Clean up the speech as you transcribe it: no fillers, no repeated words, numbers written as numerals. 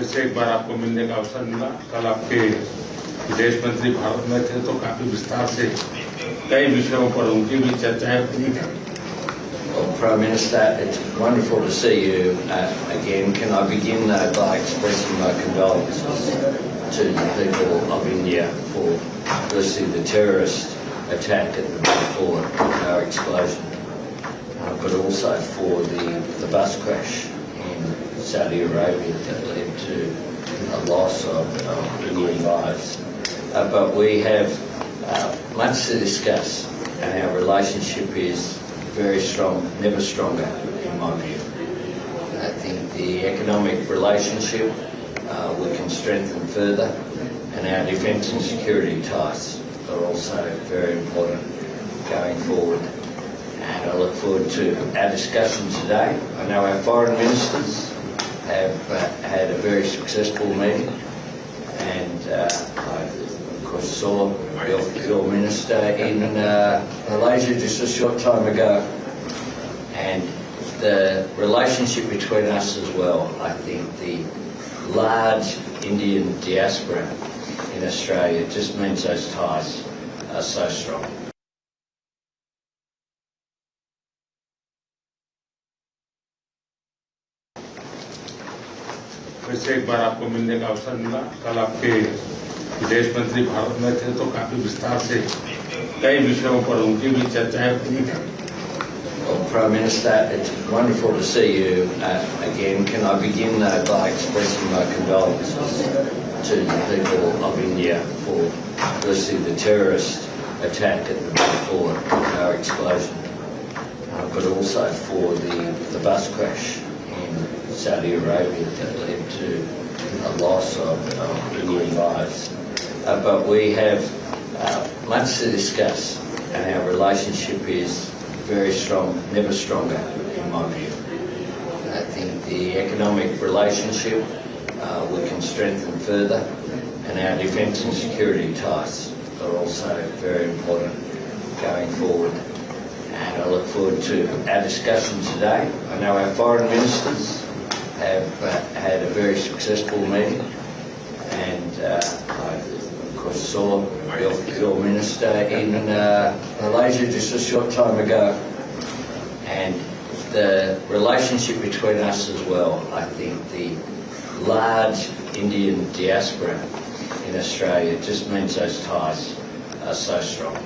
से एक बार आपको मिलने का अवसर मिला। कल आपके विदेश मंत्री भारत में थे तो काफी विस्तार से कई विषयों पर उनकी भी चर्चाएं हुई हैं। Well, Prime Minister, it's wonderful to see you again. Can I begin by expressing my condolences to the people of India for firstly the terrorist attack at the Balfour car explosion, but also for the bus crash in Saudi Arabia that led to a loss of Indian lives. But we have much to discuss, and our relationship is very strong, never stronger in my view. I think the economic relationship we can strengthen further, and our defence and security ties are also very important going forward. And I look forward to our discussion today. I know our foreign ministers have had a very successful meeting, and I of course saw your minister in Malaysia just a short time ago, and the relationship between us as well. I think the large Indian diaspora in Australia just means those ties are so strong. फिर से एक बार आपको मिलने का अवसर मिला। कल आपके विदेश मंत्री भारत में थे तो काफी विस्तार से कई विषयों पर उनकी भी चर्चाएं हुई हैं। Well, Prime Minister, it's wonderful to see you again. Can I begin by expressing my condolences to the people of India for firstly the terrorist attack at the Balfour car explosion, but also for the bus crash in Saudi Arabia that led to a loss of Indian lives. But we have much to discuss, and our relationship is very strong, never stronger in my view. I think the economic relationship we can strengthen further, and our defence and security ties are also very important going forward. And I look forward to our discussion today. I know our foreign ministers have had a very successful meeting, and I of course saw your minister in Malaysia just a short time ago, and the relationship between us as well. I think the large Indian diaspora in Australia just means those ties are so strong.